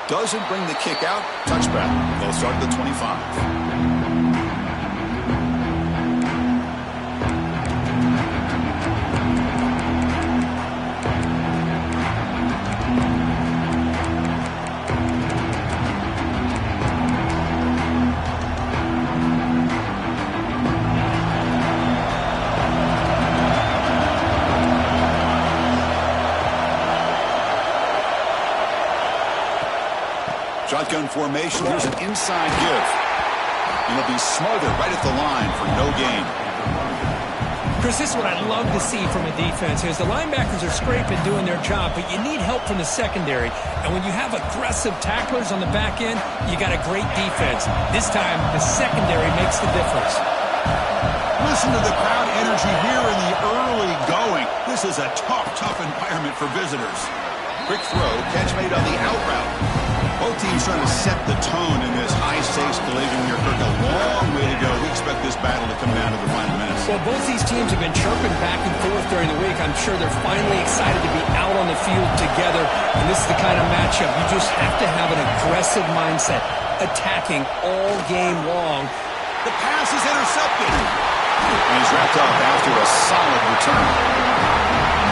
Doesn't bring the kick out. Touchback. They'll start at the 25. Shotgun formation. Here's an inside give. And he'll be smothered right at the line for no gain. Chris, this is what I love to see from a defense. Is the linebackers are scraping, doing their job, but you need help from the secondary. And when you have aggressive tacklers on the back end, you got a great defense. This time, the secondary makes the difference. Listen to the crowd energy here in the early going. This is a tough environment for visitors. Quick throw, catch made on the out route. Both teams trying to set the tone in this high-stakes collision here. Kirk, a long way to go. We expect this battle to come down to the final minutes. Well, both these teams have been chirping back and forth during the week. I'm sure they're finally excited to be out on the field together. And this is the kind of matchup you just have to have an aggressive mindset, attacking all game long. The pass is intercepted. And he's wrapped up after a solid return.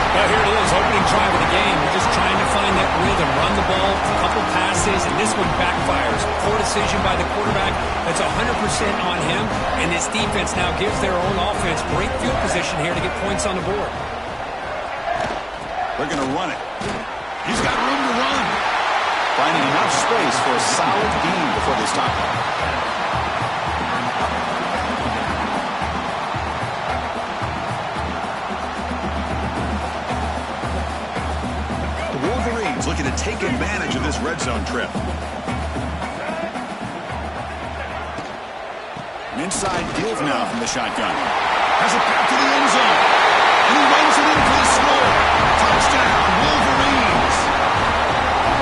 Well, here it is, opening drive of the game. We're just trying to find that rhythm, run the ball, a couple passes, and this one backfires. Poor decision by the quarterback. That's 100% on him, and this defense now gives their own offense great field position here to get points on the board. They're going to run it. He's got room to run. Finding enough space for a solid gain before they stop him. Looking to take advantage of this red zone trip. An inside give now from the shotgun. Has it back to the end zone. And he runs it in for the score. Touchdown, Wolverines.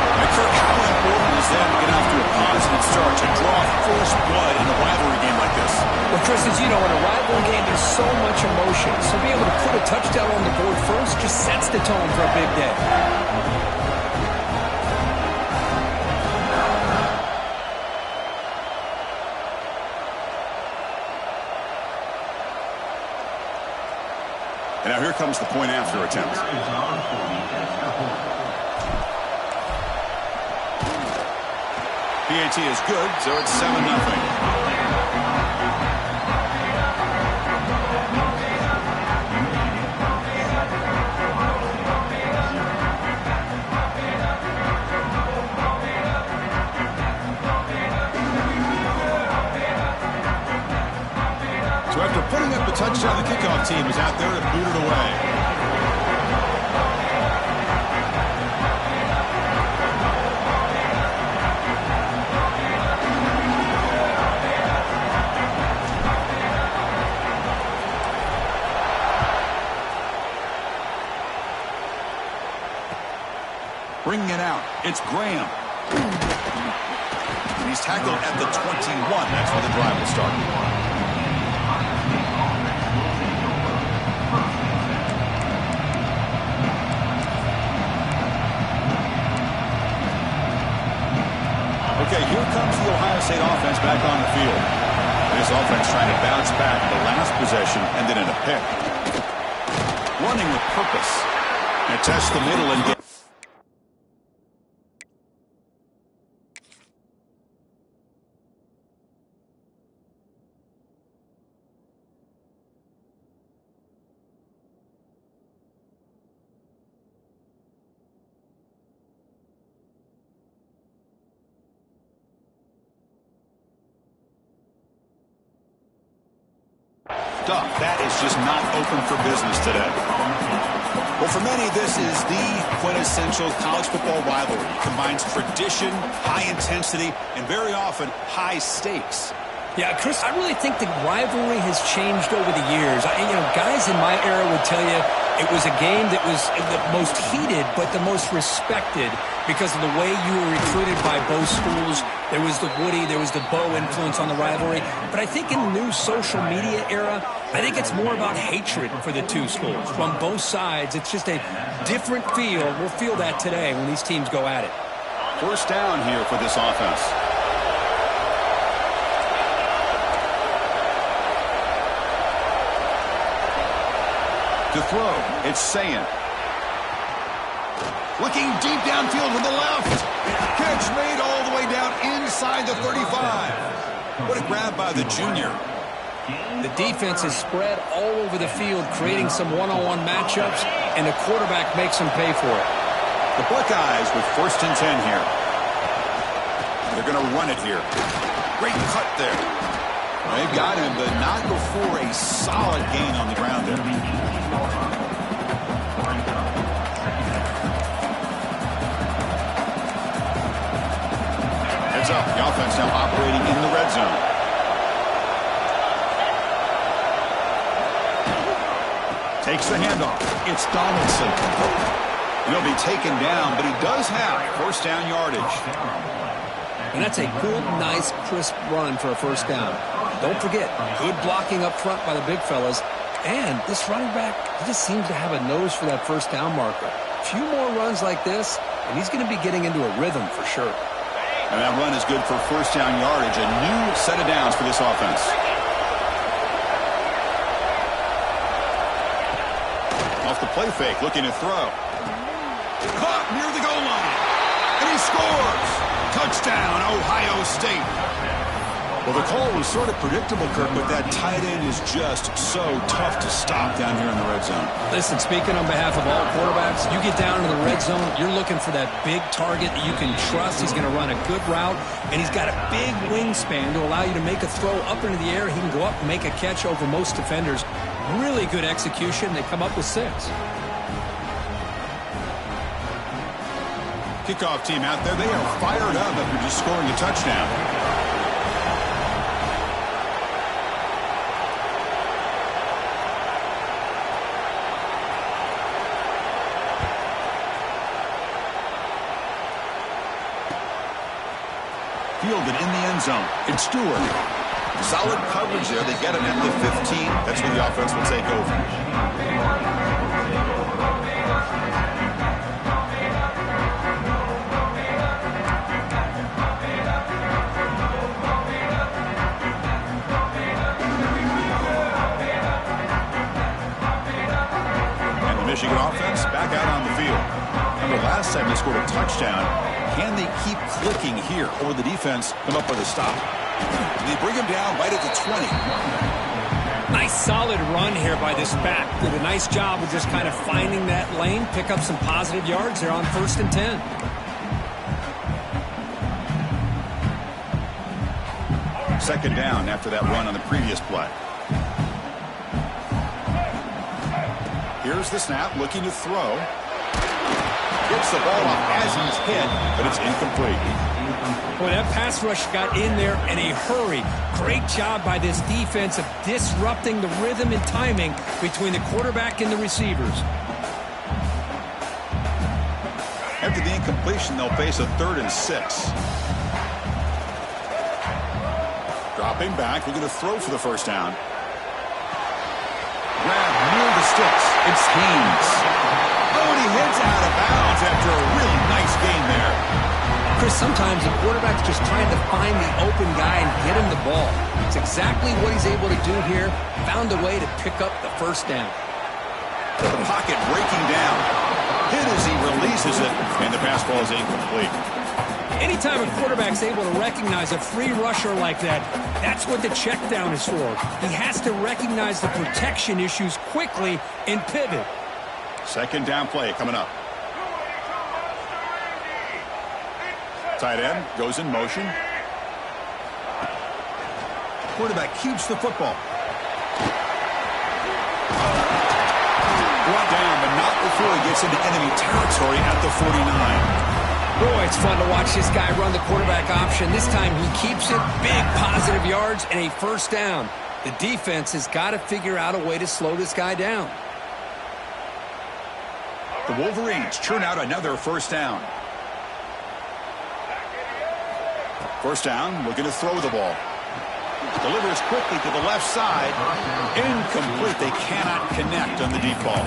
Now, Kirk, how important is that to get off to a positive start to draw first blood in a rivalry game like this? Well, Chris, as you know, in a rivalry game, there's so much emotion. So being able to put a touchdown on the board first just sets the tone for a big day. And now here comes the point after attempt. PAT is good, so it's 7-0. So after putting up the touchdown, the kickoff team is out there to boot it away. Bringing it out, it's Graham. And he's tackled at the 21. That's where the drive will start. Okay, here comes the Ohio State offense back on the field. This offense trying to bounce back the last possession, ended in a pick. Running with purpose. And test the middle and get. That is just not open for business today. Well, for many, this is the quintessential college football rivalry. It combines tradition, high intensity, and very often high stakes. Yeah, Chris, I really think the rivalry has changed over the years. Guys in my era would tell you it was a game that was the most heated but the most respected because of the way you were recruited by both schools. There was the Woody, there was the Bo influence on the rivalry. But I think in the new social media era, I think it's more about hatred for the two schools. From both sides, it's just a different feel. We'll feel that today when these teams go at it. First down here for this offense. To throw, it's Sayin. Looking deep downfield to the left. Catch made all the way down inside the 35. What a grab by the junior. The defense is spread all over the field, creating some one-on-one matchups, and the quarterback makes them pay for it. The Buckeyes with 1st and 10 here. They're going to run it here. Great cut there. They've got him, but not before a solid gain on the ground there. Heads up, the offense now operating in the red zone. Takes the handoff. It's Donaldson. He'll be taken down, but he does have 1st down yardage. And that's a good, nice, crisp run for a 1st down. Don't forget, good blocking up front by the big fellas. And this running back, he just seems to have a nose for that 1st down marker. A few more runs like this, and he's going to be getting into a rhythm for sure. And that run is good for 1st down yardage. A new set of downs for this offense. Off the play fake, looking to throw. Caught near the goal line. And he scores. Touchdown, Ohio State. Well, the call was sort of predictable, Kirk, but that tight end is just so tough to stop down here in the red zone. Listen, speaking on behalf of all quarterbacks, you get down into the red zone, you're looking for that big target that you can trust. He's going to run a good route, and he's got a big wingspan to allow you to make a throw up into the air. He can go up and make a catch over most defenders. Really good execution. They come up with 6. Kickoff team out there, they are fired up after just scoring a touchdown. Fielded in the end zone. It's Stewart. Solid coverage there. They get him at the 15. That's where the offense will take over. And the Michigan offense back out on the field. Remember last time they scored a touchdown. Can they keep clicking here, or the defense come up with a stop? They bring him down right at the 20. Nice solid run here by this back. Did a nice job of just kind of finding that lane, pick up some positive yards there on 1st and 10. Second down after that run on the previous play. Here's the snap, looking to throw. Gets the ball off as he's hit, but it's incomplete. Boy, that pass rush got in there in a hurry. Great job by this defense of disrupting the rhythm and timing between the quarterback and the receivers. After the incompletion, they'll face a 3rd and 6. Dropping back, looking to throw for the 1st down. Grab near the sticks. It's Haynes. Oh, and he heads out of bounds after a really nice gain there. Chris, sometimes the quarterback's just trying to find the open guy and get him the ball. It's exactly what he's able to do here. Found a way to pick up the 1st down. The pocket breaking down. Hit as he releases it, and the pass ball is incomplete. Anytime a quarterback's able to recognize a free rusher like that, that's what the check down is for. He has to recognize the protection issues quickly and pivot. Second down play coming up. Tight end goes in motion. Quarterback keeps the football. Brought down, but not before he gets into enemy territory at the 49. Boy, it's fun to watch this guy run the quarterback option. This time he keeps it, big positive yards, and a 1st down. The defense has got to figure out a way to slow this guy down. The Wolverines churn out another 1st down. 1st down, looking to throw the ball. Delivers quickly to the left side. Incomplete. They cannot connect on the deep ball.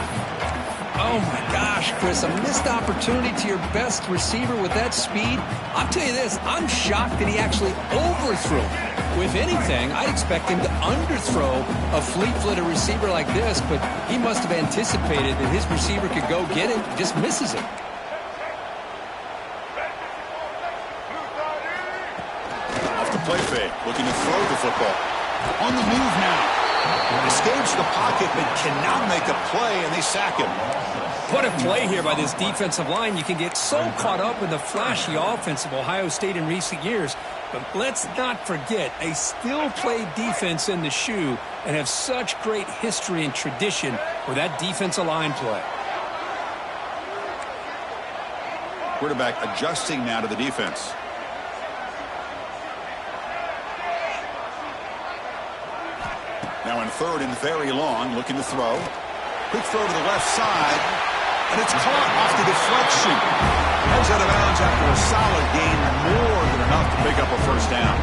Oh, my gosh, Chris, a missed opportunity to your best receiver with that speed. I'll tell you this, I'm shocked that he actually overthrew him. If anything, I'd expect him to underthrow a fleet-footed receiver like this, but he must have anticipated that his receiver could go get it, just misses it. Off the play fake, looking to throw the football. On the move now. Escapes the pocket, but cannot make a play, and they sack him. What a play here by this defensive line. You can get so caught up in the flashy offense of Ohio State in recent years, but let's not forget, they still play defense in the shoe and have such great history and tradition with that defensive line play. Quarterback adjusting now to the defense. Now in third and very long, looking to throw. Quick throw to the left side, and it's caught off the deflection. Heads out of bounds after a solid gain, more than enough to pick up a first down.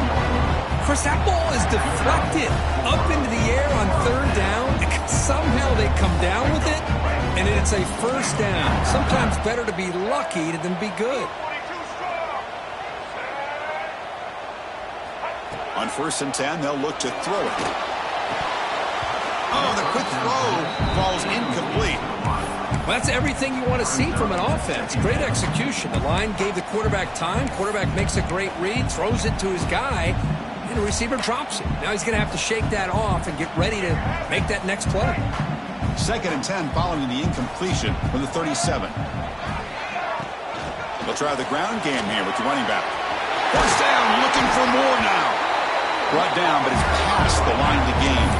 Chris, that ball is deflected up into the air on third down. Somehow they come down with it, and it's a first down. Sometimes better to be lucky than be good. On 1st and 10, they'll look to throw it. Oh, the quick throw falls incomplete. Well, that's everything you want to see from an offense. Great execution. The line gave the quarterback time. Quarterback makes a great read, throws it to his guy, and the receiver drops it. Now he's going to have to shake that off and get ready to make that next play. 2nd and 10 following the incompletion from the 37. They'll try the ground game here with the running back. First down, looking for more now. Brought down, but it's past the line to gain.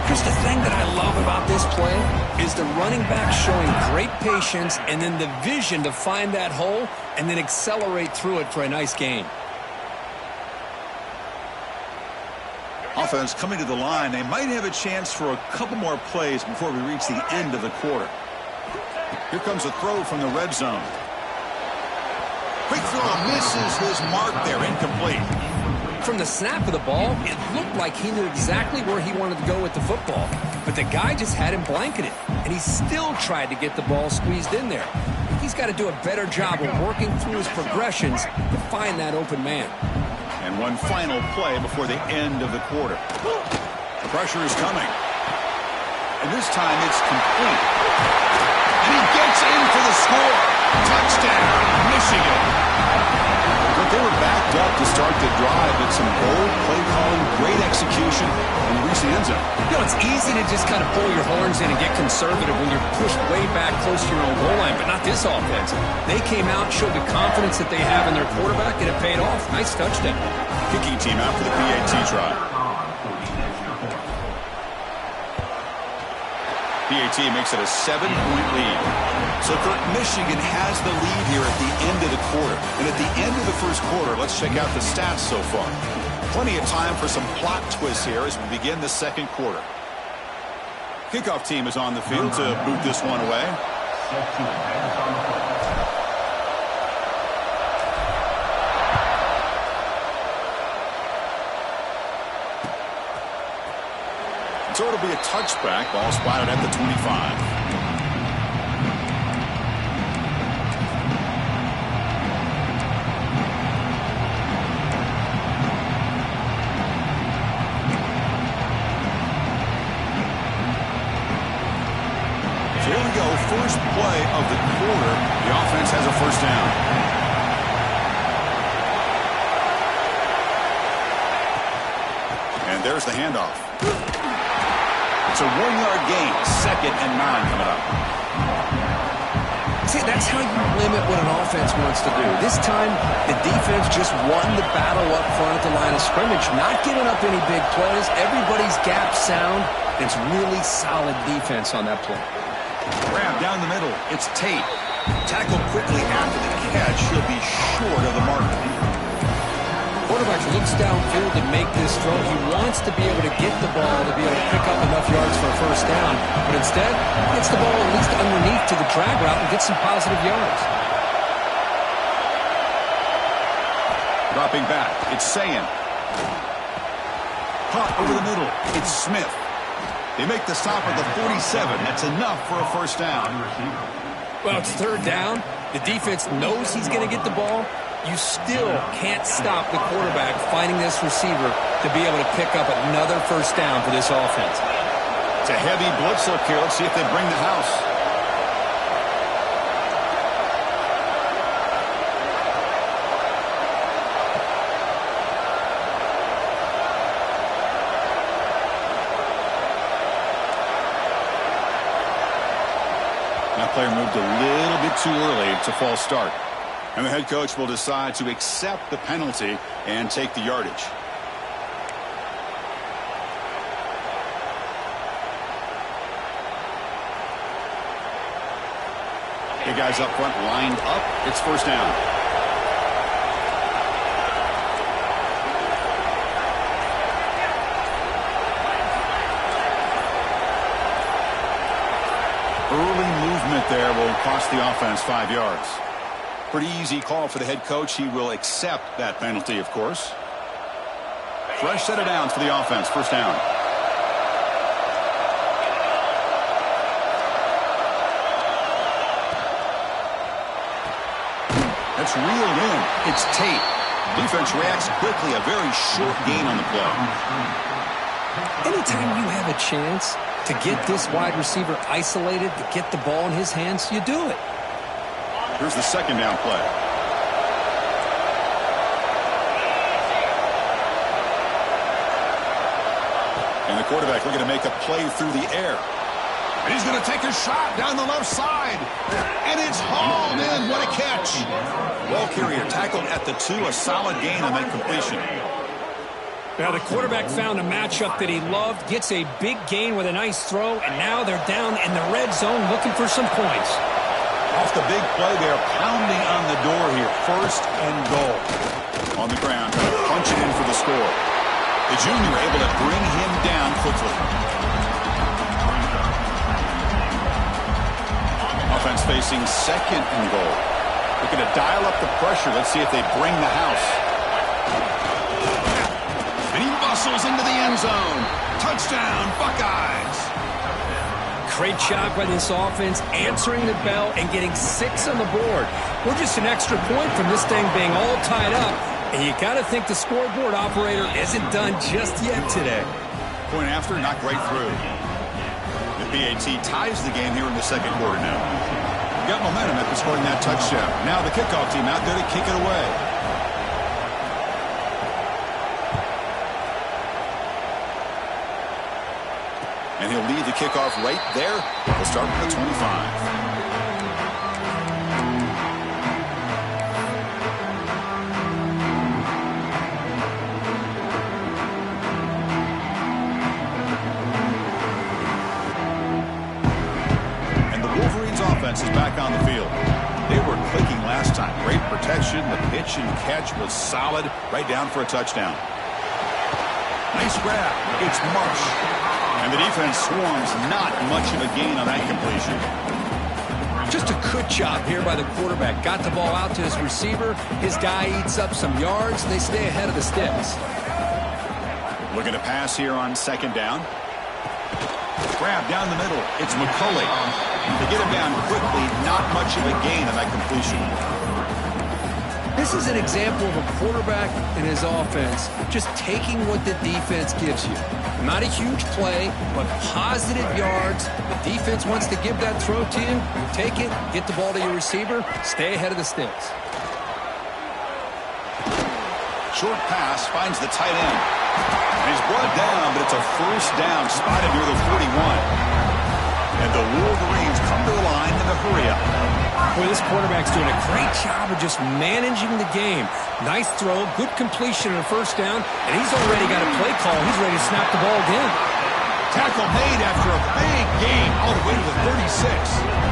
Chris, the thing that I love about this play is the running back showing great patience and then the vision to find that hole and then accelerate through it for a nice gain. Offense coming to the line. They might have a chance for a couple more plays before we reach the end of the quarter. Here comes a throw from the red zone. Quick throw misses his mark there, incomplete. From the snap of the ball, it looked like he knew exactly where he wanted to go with the football. But the guy just had him blanketed, and he still tried to get the ball squeezed in there. He's got to do a better job of working through his progressions to find that open man. And one final play before the end of the quarter. The pressure is coming. And this time it's complete. And he gets in for the score. Touchdown, Michigan. But they were backed up to start the drive, but some bold play calling, great execution, and reach the end zone. You know, it's easy to just kind of pull your horns in and get conservative when you're pushed way back close to your own goal line, but not this offense. They came out, showed the confidence that they have in their quarterback, and it paid off. Nice touchdown. Kicking team out for the PAT try. PAT makes it a 7-point lead. So, Kurt, Michigan has the lead here at the end of the quarter. And at the end of the first quarter, let's check out the stats so far. Plenty of time for some plot twists here as we begin the second quarter. Kickoff team is on the field to boot this one away. So it'll be a touchback. Ball spotted at the 25. So here we go. First play of the quarter. The offense has a first down. And there's the handoff. It's a 1-yard gain, 2nd and 9 coming up. See, that's how you limit what an offense wants to do. This time, the defense just won the battle up front at the line of scrimmage, not giving up any big plays. Everybody's gap sound. It's really solid defense on that play. Grab down the middle. It's Tate. Tackled quickly after the catch. He'll be short of the mark. Quarterback looks downfield to make this throw. He wants to be able to get the ball to be able to pick up enough yards for a first down, but instead gets the ball at least underneath to the drag route and gets some positive yards. Dropping back, it's Sayan. Caught over the middle, it's Smith. They make the stop at the 47. That's enough for a first down. Well, it's third down. The defense knows he's going to get the ball. You still can't stop the quarterback finding this receiver to be able to pick up another first down for this offense. It's a heavy blitz look here. Let's see if they bring the house. That player moved a little bit too early. It's a false start. And the head coach will decide to accept the penalty and take the yardage. The guys up front lined up. It's first down. Early movement there will cost the offense 5 yards. Pretty easy call for the head coach. He will accept that penalty, of course. Fresh set of downs for the offense. First down. That's reeled in. It's Tate. Defense reacts quickly. A very short gain on the play. Anytime you have a chance to get this wide receiver isolated, to get the ball in his hands, you do it. Here's the second down play. And the quarterback looking to make a play through the air. And he's going to take a shot down the left side. And it's hauled in. What a catch. Ball carrier tackled at the 2. A solid gain on that completion. Now the quarterback found a matchup that he loved, gets a big gain with a nice throw, and now they're down in the red zone looking for some points. Off the big play, they're pounding on the door here. First and goal. On the ground, punch it in for the score. The junior able to bring him down quickly. Offense facing second and goal. Looking to dial up the pressure. Let's see if they bring the house. And he bustles into the end zone. Touchdown, Buckeyes. Great job by this offense, answering the bell and getting 6 on the board. We're just an extra point from this thing being all tied up, and you got to think the scoreboard operator isn't done just yet today. Point after, not great through. The PAT ties the game here in the second quarter now. Got momentum after scoring that touchdown. Now the kickoff team out there to kick it away. And he'll lead the kickoff right there. We'll start with the 25. Offense is back on the field. They were clicking last time. Great protection. The pitch and catch was solid. Right down for a touchdown. Nice grab. It's Marsh. And the defense swarms. Not much of a gain on that completion. Just a good job here by the quarterback. Got the ball out to his receiver. His guy eats up some yards. They stay ahead of the sticks. Looking to pass here on second down. Grab down the middle. It's McCulley. To get him down quickly, not much of a gain on that completion. This is an example of a quarterback and his offense just taking what the defense gives you. Not a huge play, but positive yards. The defense wants to give that throw to you. You take it, get the ball to your receiver, stay ahead of the sticks. Short pass finds the tight end. And he's brought down, but it's a first down spotted near the 41. And the Wolverines come to the line in the hurry-up. Boy, this quarterback's doing a great job of just managing the game. Nice throw, good completion on first down, and he's already got a play call. He's ready to snap the ball again. Tackle made after a big gain all the way to the 36.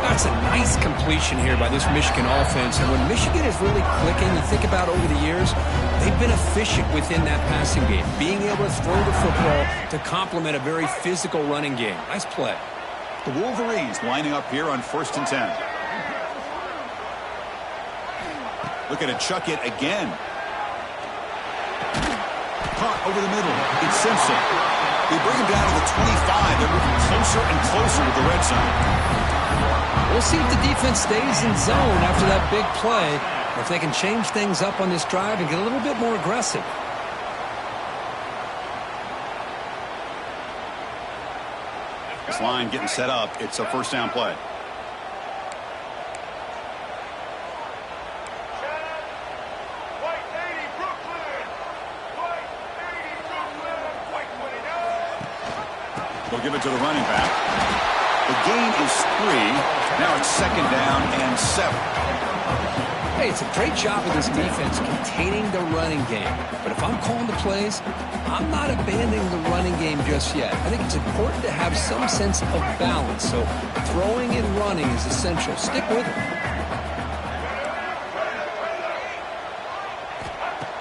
That's a nice completion here by this Michigan offense. And when Michigan is really clicking, you think about over the years, they've been efficient within that passing game, being able to throw the football to complement a very physical running game. Nice play. The Wolverines lining up here on 1st and 10. Looking to chuck it again. Caught over the middle. It's Simpson. They bring him down to the 25. They're moving closer and closer to the red zone. We'll see if the defense stays in zone after that big play, or if they can change things up on this drive and get a little bit more aggressive. This line getting set up. It's a first down play. They'll give it to the running back. The gain is 3. Now it's second down and 7. Hey, it's a great job of this defense containing the running game. But if I'm calling the plays, I'm not abandoning the running game just yet. I think it's important to have some sense of balance. So throwing and running is essential. Stick with it.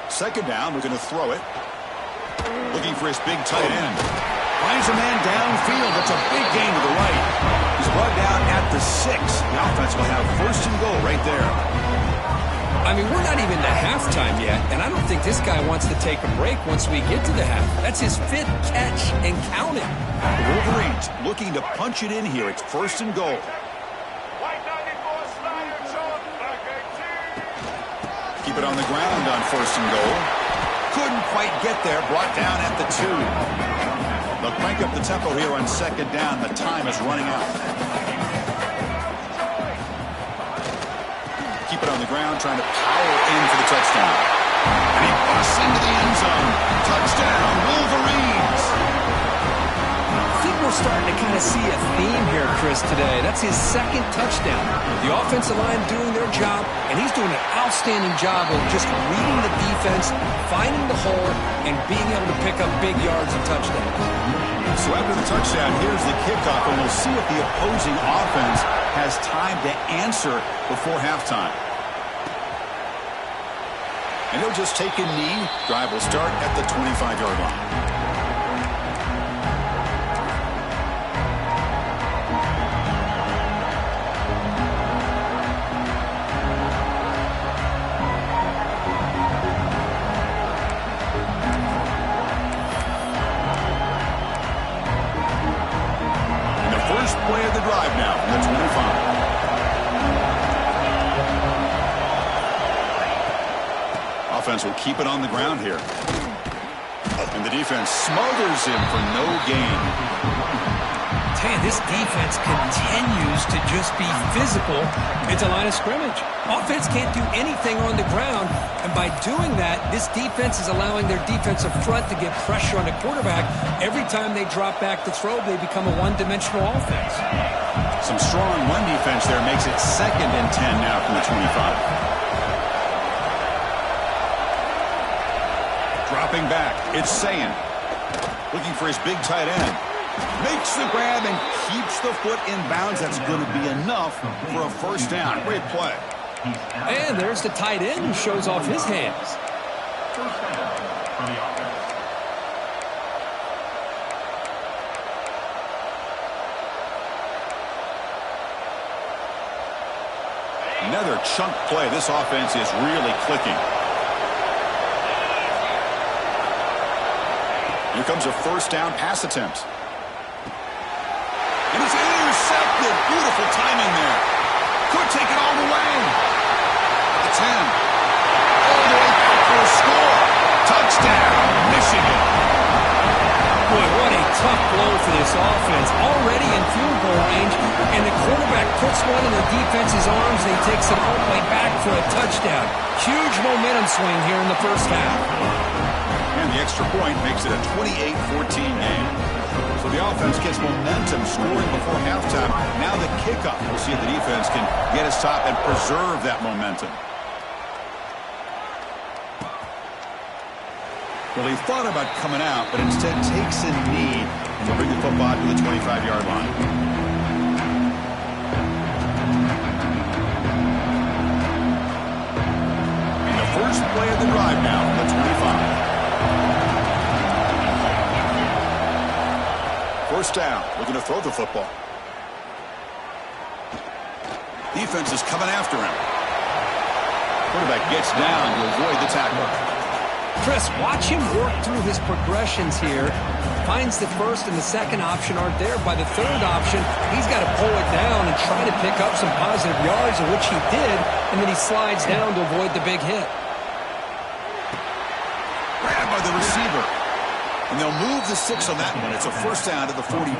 Second down, we're going to throw it. Looking for his big tight end. Finds a man downfield. That's a big gain to the right. He's brought down at the 6. The offense will have first and goal right there. I mean, we're not even to halftime yet, and I don't think this guy wants to take a break once we get to the half. That's his 5th catch and counting. The Wolverines looking to punch it in here. It's first and goal. Keep it on the ground on first and goal. Couldn't quite get there. Brought down at the 2. They'll crank up the tempo here on second down. The time is running out. Keep it on the ground, trying to power in for the touchdown. And he busts into the end zone. Touchdown, Wolverines. I think we're starting to kind of see a theme here, Chris, today. That's his 2nd touchdown. The offensive line doing their job, and he's doing an outstanding job of just reading the defense, finding the hole, and being able to pick up big yards and touchdowns. So after the touchdown, here's the kickoff, and we'll see if the opposing offense has time to answer before halftime. And he'll just take a knee. Drive will start at the 25-yard line. Play of the drive now from the 25. Offense will keep it on the ground here. And the defense smothers him for no gain. Man, this defense continues to just be physical at the line of scrimmage. Offense can't do anything on the ground, and by doing that, this defense is allowing their defensive front to get pressure on the quarterback. Every time they drop back to throw, they become a one-dimensional offense. Some strong run defense there makes it second and 10 now from the 25. Dropping back, it's Sayin. Looking for his big tight end. Makes the grab and keeps the foot in bounds. That's going to be enough for a first down. Great play. And there's the tight end who shows off his hands. First down for the offense. Another chunk play. This offense is really clicking. Here comes a first down pass attempt. And it's intercepted. Beautiful timing there. Could take it all the way. The 10. All the way back for a score. Touchdown, Michigan. Boy, what a tough blow for this offense. Already in field goal range, and the quarterback puts one in the defense's arms, and he takes it all the way back for a touchdown. Huge momentum swing here in the first half. And the extra point makes it a 28-14 game. So the offense gets momentum scoring before halftime. Now the kickoff. We'll see if the defense can get his top and preserve that momentum. Well, he thought about coming out, but instead takes a knee and will bring the football to the 25-yard line. And the first play of the drive now from the 25. First down, looking to throw the football. Defense is coming after him. Quarterback gets down to avoid the tackle. Chris, watch him work through his progressions here. finds the first and the second option aren't there. By the third option, he's got to pull it down and try to pick up some positive yards, of which he did, and then he slides down to avoid the big hit. Grabbed by the receiver. And they'll move the 6 on that one. It's a first down to the 42.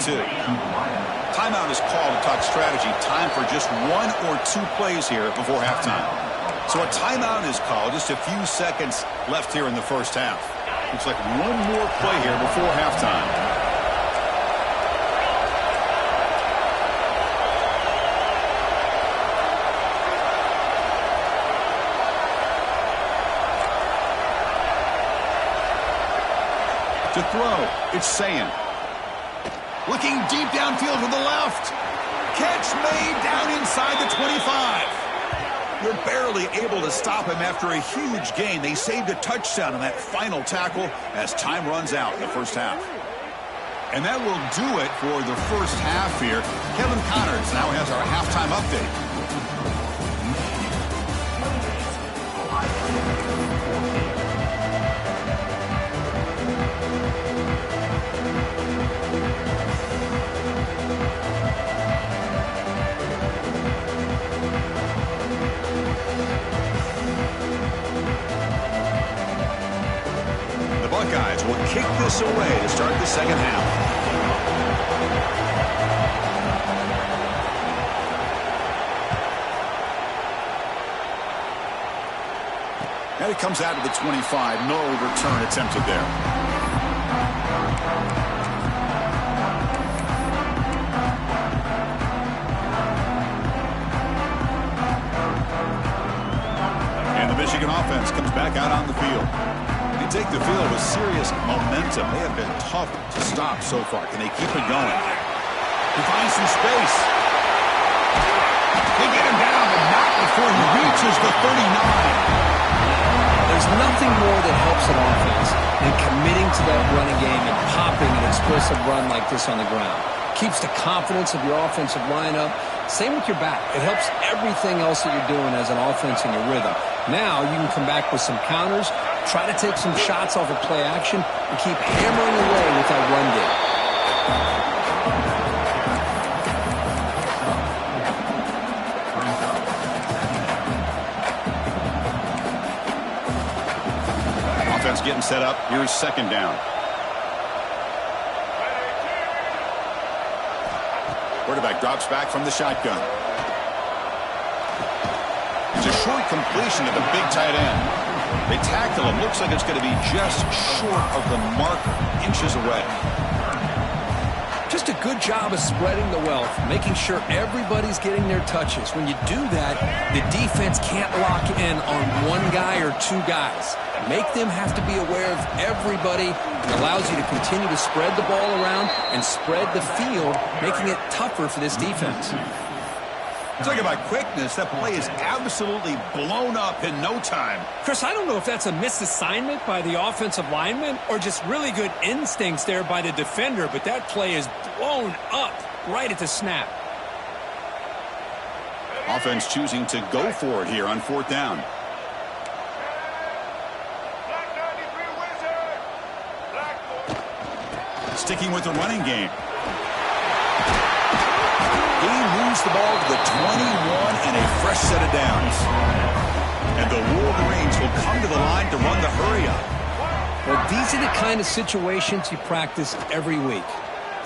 Timeout is called to talk strategy. Time for just 1 or 2 plays here before halftime. So a timeout is called. Just a few seconds left here in the first half. Looks like one more play here before halftime. To throw, it's Sayin. Looking deep downfield to the left. Catch made down inside the 25. You're barely able to stop him after a huge gain. They saved a touchdown on that final tackle as time runs out in the first half. And that will do it for the first half here. Kevin Connors now has our halftime update. Buckeyes will kick this away to start the second half. And it comes out to the 25. No return attempted there. And the Michigan offense comes back out on the field. Take the field with serious momentum. They have been tough to stop so far. Can they keep it going? He finds some space. They get him down, but not before he reaches the 39. There's nothing more that helps an offense than committing to that running game and popping an explosive run like this on the ground. Keeps the confidence of your offensive lineup. Same with your back. It helps everything else that you're doing as an offense in your rhythm. Now you can come back with some counters, try to take some shots off of play action, and keep hammering away with that run game. Offense getting set up. Here's second down. Quarterback drops back from the shotgun. It's a short completion to the big tight end. They tackle him. Looks like it's going to be just short of the marker, inches away. Just a good job of spreading the wealth, making sure everybody's getting their touches. When you do that, the defense can't lock in on one guy or two guys. Make them have to be aware of everybody. It allows you to continue to spread the ball around and spread the field, making it tougher for this defense. Talk about quickness. That play is absolutely blown up in no time. Chris, I don't know if that's a misassignment by the offensive lineman or just really good instincts there by the defender, but that play is blown up right at the snap. Offense choosing to go for it here on fourth down. Sticking with the running game. He moves the ball to the 21 and a fresh set of downs. And the Wolverines will come to the line to run the hurry up. Well, these are the kind of situations you practice every week.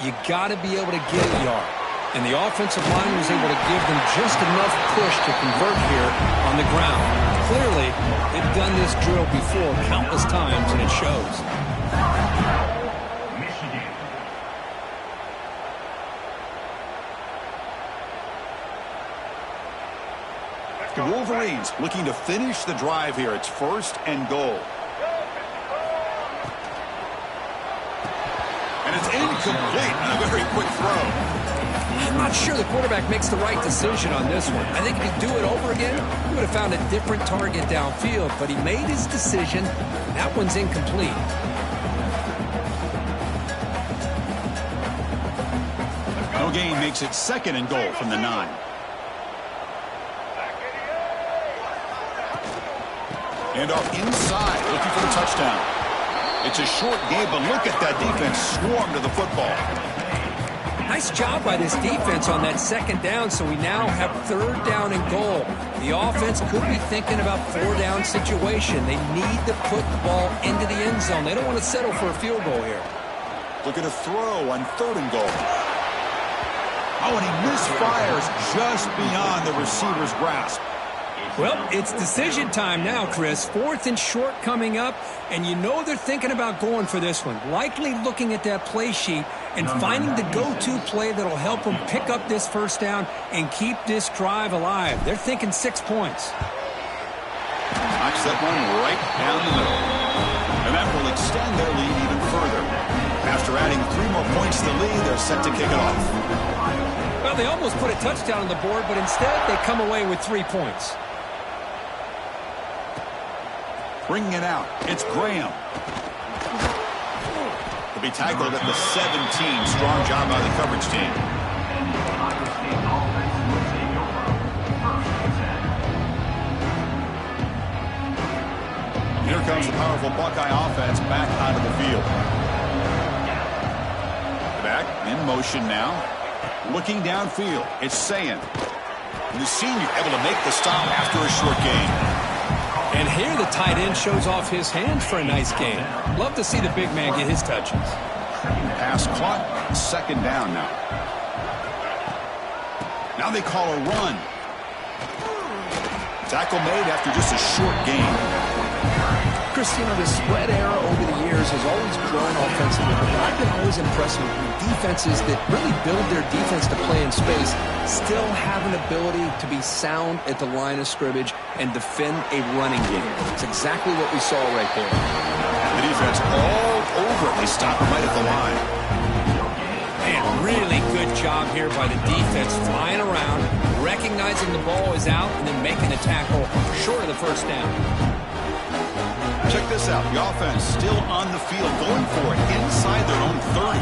You got to be able to get a yard. And the offensive line was able to give them just enough push to convert here on the ground. Clearly, they've done this drill before countless times, and it shows. The Wolverines looking to finish the drive here. It's first and goal. And it's incomplete on a very quick throw. I'm not sure the quarterback makes the right decision on this one. I think if he'd do it over again, he would have found a different target downfield. But he made his decision. That one's incomplete. No gain makes it second and goal from the 9. And off inside, looking for the touchdown. It's a short game, but look at that defense swarm to the football. Nice job by this defense on that second down, so we now have third down and goal. The offense could be thinking about four-down situation. They need to put the ball into the end zone. They don't want to settle for a field goal here. Look at a throw on third and goal. Oh, and he misfires just beyond the receiver's grasp. Well, it's decision time now, Chris. Fourth and short coming up, and you know they're thinking about going for this one. Likely looking at that play sheet and finding the go-to play that'll help them pick up this first down and keep this drive alive. They're thinking 6 points. Knocks that one right down the middle. And that will extend their lead even further. After adding 3 more points to the lead, they're set to kick it off. Well, they almost put a touchdown on the board, but instead they come away with 3 points. Bringing it out, it's Graham. He'll be tackled at the 17. Strong job by the coverage team. Here comes the powerful Buckeye offense back out of the field. Back in motion now. Looking downfield, it's Sayin. The senior able to make the stop after a short gain. And here the tight end shows off his hands for a nice gain. Love to see the big man get his touches. Pass clock, second down now. Now they call a run. Tackle made after just a short gain. Christina, the spread era over the years has always grown offensively, but I've been always impressed with defenses that really build their defense to play in space, still have an ability to be sound at the line of scrimmage and defend a running game. It's exactly what we saw right there. The defense all over it. They stop right at the line. And really good job here by the defense, flying around, recognizing the ball is out, and then making the tackle short of the first down. Check this out. The offense still on the field, going for it inside their own 30.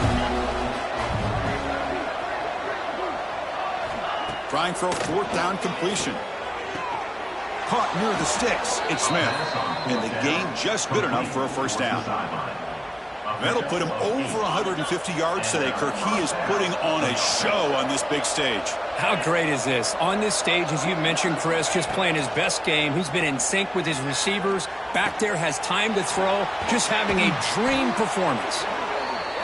Trying for a fourth down completion. Caught near the sticks. It's Smith. And the gain just good enough for a first down. That'll put him over 150 yards today, Kirk. He is putting on a show on this big stage. How great is this? On this stage, as you mentioned, Chris, just playing his best game. He's been in sync with his receivers. Back there, has time to throw. Just having a dream performance.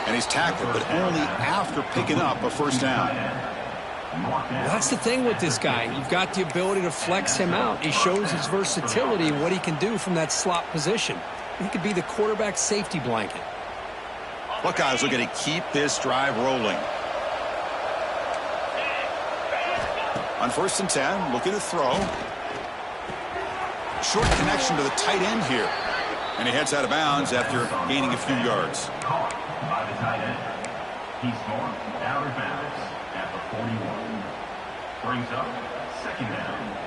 And he's tackled, but only after picking up a first down. That's the thing with this guy. You've got the ability to flex him out. He shows his versatility and what he can do from that slot position. He could be the quarterback safety blanket. Buckeyes looking to keep this drive rolling. On 1st and 10, looking to throw. Short connection to the tight end here. And he heads out of bounds after gaining a few yards. Caught by the tight end. He's marked out of bounds at the 41. Brings up second down.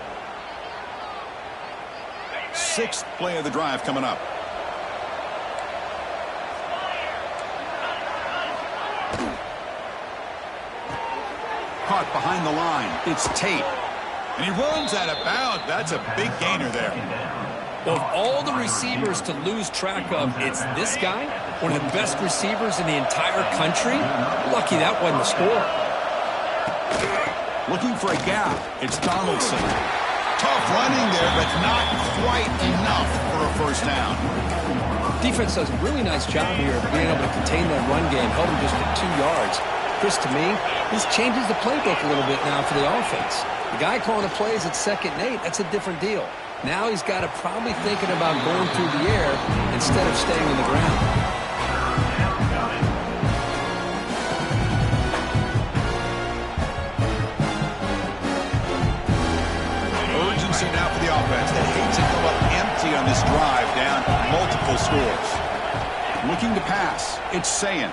6th play of the drive coming up. Caught behind the line. It's Tate. And he runs out of bounds. That's a big gainer there. Of all the receivers to lose track of, it's this guy, one of the best receivers in the entire country. Lucky that wasn't the score. Looking for a gap. It's Donaldson. Tough running there, but not quite enough for a first down. Defense does a really nice job here of being able to contain that run game. Held him just at 2 yards. Chris, to me, this changes the playbook a little bit now for the offense. The guy calling the plays at 2nd and 8, that's a different deal. Now he's got to probably thinking about going through the air instead of staying on the ground. Urgency now for the offense that hates to go up empty on this drive, down multiple scores. Looking to pass, it's Sayin.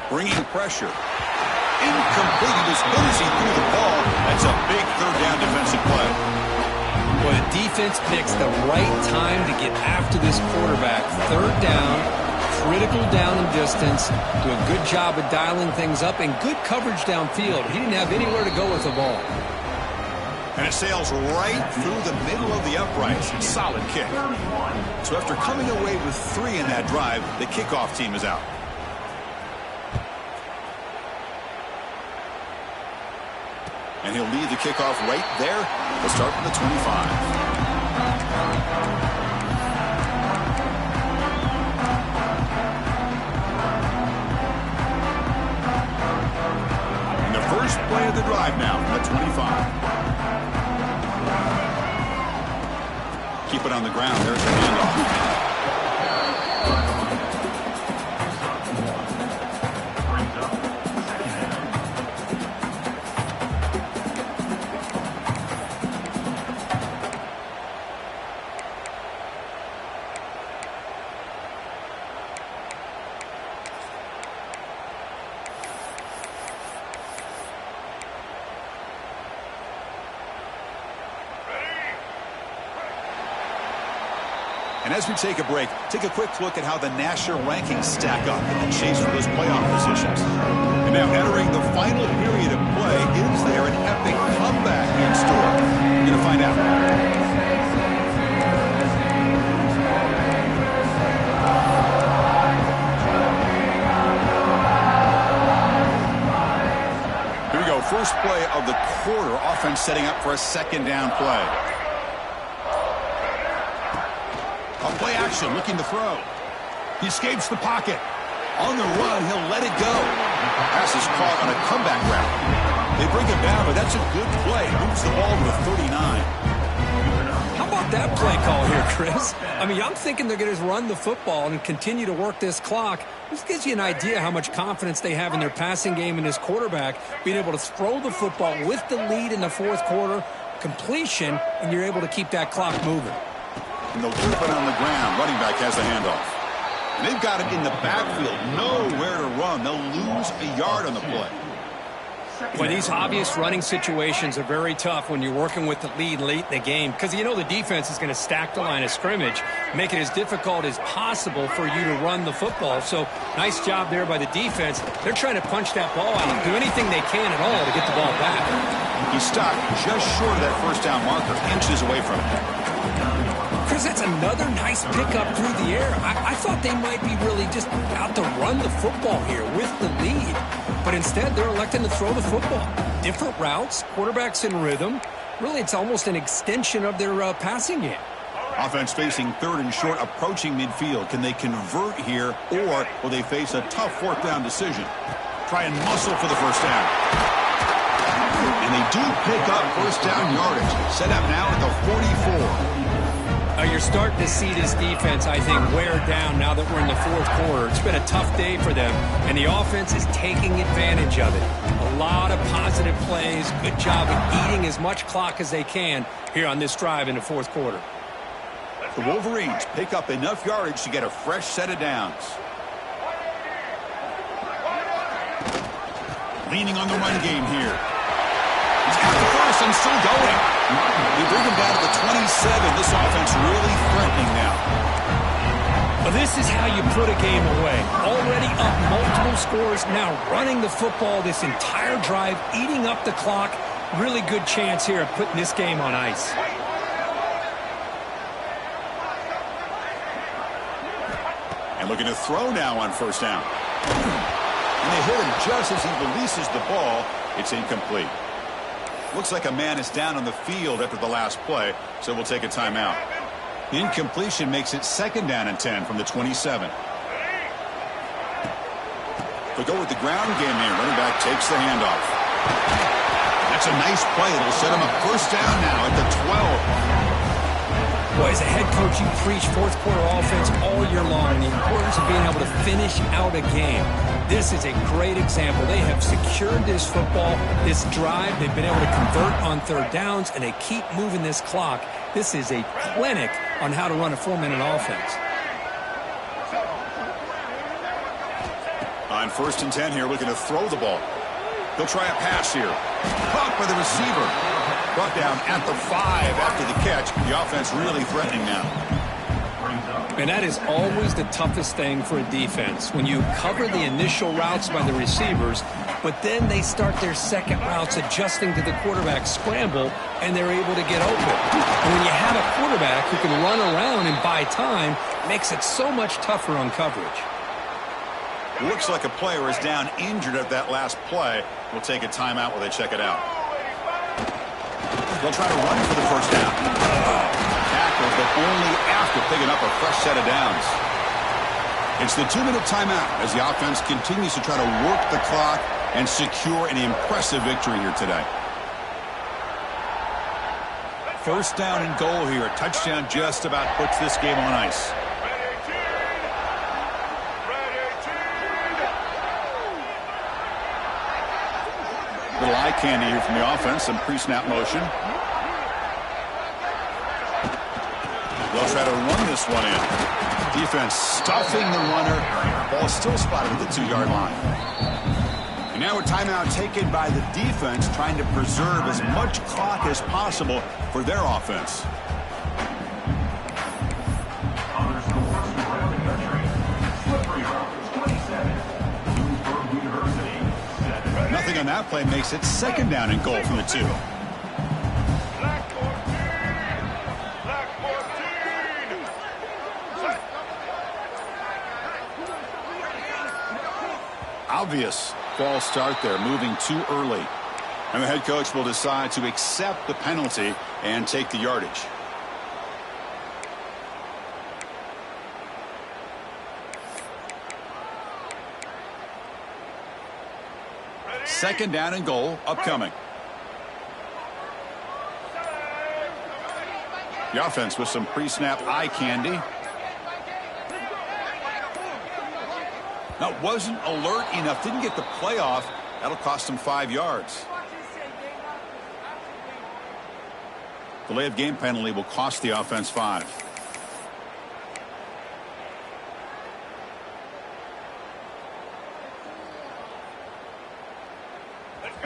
Bringing pressure. Incomplete. He was good as he threw the ball. That's a big third down defensive play. Well, the defense picks the right time to get after this quarterback. Third down, critical down and distance. Do a good job of dialing things up and good coverage downfield. He didn't have anywhere to go with the ball. And it sails right through the middle of the uprights. Solid kick. So after coming away with 3 in that drive, the kickoff team is out. And he'll lead the kickoff right there. We'll start from the 25. And the first play of the drive now from the 25. Keep it on the ground. There's the handoff. And as we take a break, take a quick look at how the national rankings stack up in the chase for those playoff positions. And now entering the final period of play, is there an epic comeback in store? We're going to find out. Here we go. First play of the quarter. Offense setting up for a second down play. Play action, looking to throw. He escapes the pocket. On the run, he'll let it go. Pass is caught on a comeback route. They bring him down, but that's a good play. Moves the ball to the 39. How about that play call here, Chris? I mean, I'm thinking they're going to run the football and continue to work this clock. This gives you an idea how much confidence they have in their passing game and this quarterback being able to throw the football with the lead in the fourth quarter, completion, and you're able to keep that clock moving. And they'll keep it on the ground. Running back has the handoff. And they've got it in the backfield. Nowhere to run. They'll lose a yard on the play. Well, these obvious running situations are very tough when you're working with the lead late in the game because you know the defense is going to stack the line of scrimmage, make it as difficult as possible for you to run the football. So nice job there by the defense. They're trying to punch that ball out and do anything they can at all to get the ball back. He stopped just short of that first down marker, inches away from it. Chris, that's another nice pickup through the air. I thought they might be really just out to run the football here with the lead. But instead, they're electing to throw the football. Different routes, quarterbacks in rhythm. Really, it's almost an extension of their passing game. Offense facing third and short, approaching midfield. Can they convert here, or will they face a tough fourth down decision? Try and muscle for the first down. And they do pick up first down yardage. Set up now at the 44. You're starting to see this defense, I think, wear down now that we're in the fourth quarter. It's been a tough day for them, and the offense is taking advantage of it. A lot of positive plays. Good job of eating as much clock as they can here on this drive in the fourth quarter. The Wolverines pick up enough yardage to get a fresh set of downs. Leaning on the run game here. He's got the first and still going. They bring him down to the 27. This offense really threatening now. Well, this is how you put a game away. Already up multiple scores, now running the football this entire drive, eating up the clock. Really good chance here of putting this game on ice. And looking to throw now on first down. And they hit him just as he releases the ball. It's incomplete. Looks like a man is down on the field after the last play, so we'll take a timeout. The incompletion makes it second down and 10 from the 27. They'll go with the ground game here. Running back takes the handoff. That's a nice play. It'll set him up first down now at the 12. Boy, as a head coach, you preach fourth quarter offense all year long, and the importance of being able to finish out a game. This is a great example. They have secured this football, this drive. They've been able to convert on third downs, and they keep moving this clock. This is a clinic on how to run a 4-minute offense. On first and 10 here, looking to throw the ball. He'll try a pass here. Caught by the receiver. Brought down at the 5 after the catch. The offense really threatening now. And that is always the toughest thing for a defense. When you cover the initial routes by the receivers, but then they start their second routes adjusting to the quarterback scramble, and they're able to get open. And when you have a quarterback who can run around and buy time, it makes it so much tougher on coverage. Looks like a player is down injured at that last play. We'll take a timeout while they check it out. They'll try to run for the first down. Tackle, but only after picking up a fresh set of downs. It's the 2-minute timeout as the offense continues to try to work the clock and secure an impressive victory here today. First down and goal here. A touchdown just about puts this game on ice. Little eye candy here from the offense. Some pre-snap motion. They'll try to run this one in. Defense stuffing the runner. Ball still spotted at the 2-yard line. And now a timeout taken by the defense, trying to preserve as much clock as possible for their offense. Nothing on that play makes it second down and goal from the 2. Obvious false start there, moving too early. And the head coach will decide to accept the penalty and take the yardage. Second down and goal upcoming. The offense with some pre-snap eye candy. Now, wasn't alert enough, didn't get the play off. That'll cost him 5 yards. Delay of game penalty will cost the offense 5.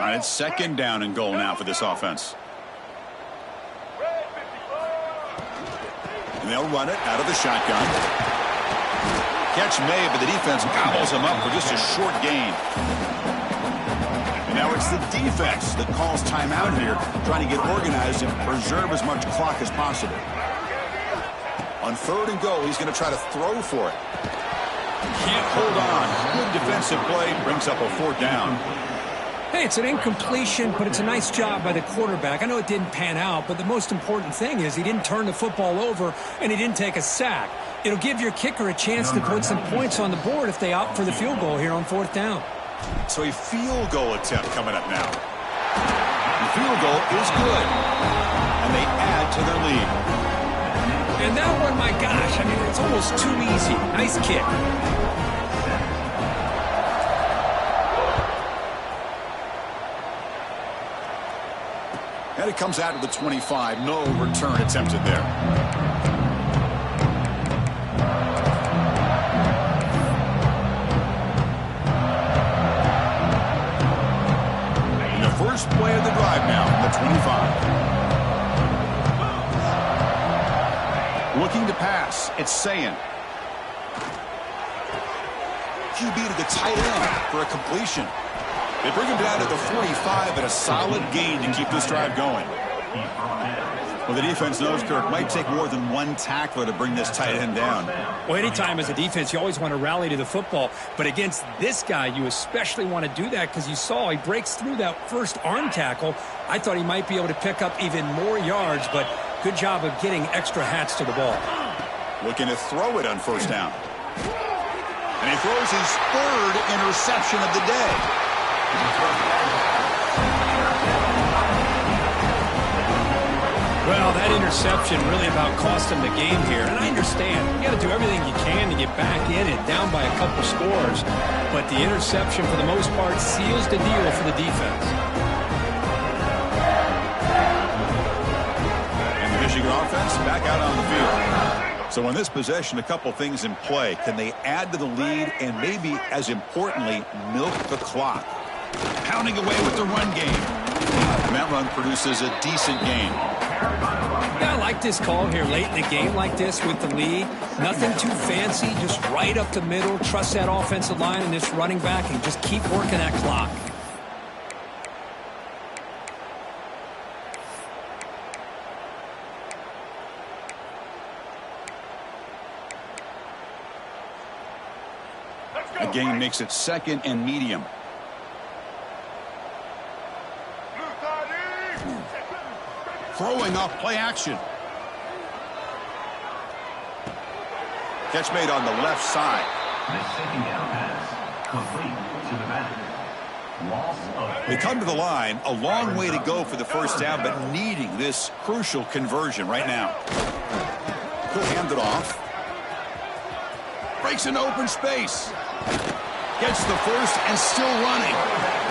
All right, it's second down and goal now for this offense. And they'll run it out of the shotgun. Catch made, but the defense gobbles him up for just a short gain. And now it's the defense that calls timeout here, trying to get organized and preserve as much clock as possible. On third and goal, he's going to try to throw for it. Can't hold on. Good defensive play, brings up a 4th down. Hey, it's an incompletion, but it's a nice job by the quarterback. I know it didn't pan out, but the most important thing is he didn't turn the football over and he didn't take a sack. It'll give your kicker a chance to put some points on the board if they opt for the field goal here on 4th down. So a field goal attempt coming up now. The field goal is good, and they add to their lead. And that one, my gosh, I mean, it's almost too easy. Nice kick. And it comes out of the 25. No return attempted there. And the first play of the drive now from the 25. Looking to pass. It's Sayin. QB to the tight end for a completion. They bring him down to the 45, and a solid gain to keep this drive going. Well, the defense knows, Kirk, might take more than one tackler to bring this tight end down. Well, anytime as a defense, you always want to rally to the football. But against this guy, you especially want to do that because you saw he breaks through that first arm tackle. I thought he might be able to pick up even more yards, but good job of getting extra hats to the ball. Looking to throw it on first down. And he throws his 3rd interception of the day. Well, that interception really about cost him the game here. And I understand. You got to do everything you can to get back in and down by a couple scores. But the interception, for the most part, seals the deal for the defense. And the Michigan offense back out on the field. So in this possession, a couple things in play. Can they add to the lead and maybe, as importantly, milk the clock? Pounding away with the run game. And that run produces a decent gain. Yeah, I like this call here late in the game like this with the lead. Nothing too fancy, just right up the middle. Trust that offensive line and this running back and just keep working that clock. The game makes it 2nd and medium. Throwing off play action. Catch made on the left side. The second down pass complete to the back. Loss of. They come to the line, a long way to go for the first down, but needing this crucial conversion right now. He'll hand it off. Breaks an open space. Gets the first and still running.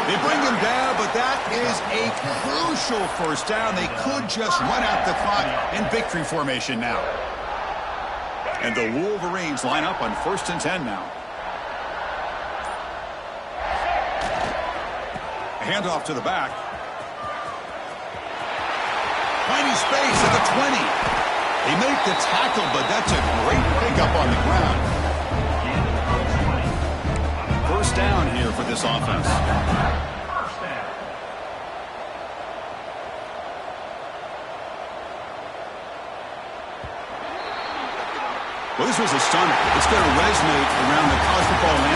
They bring him down, but that is a crucial first down. They could just run out the clock in victory formation now. And the Wolverines line up on 1st and 10 now. A handoff to the back. Finding space at the 20. They make the tackle, but that's a great pickup on the ground. First down here for this offense. Well, this was a stunner. It's going to resonate around the college football landscape.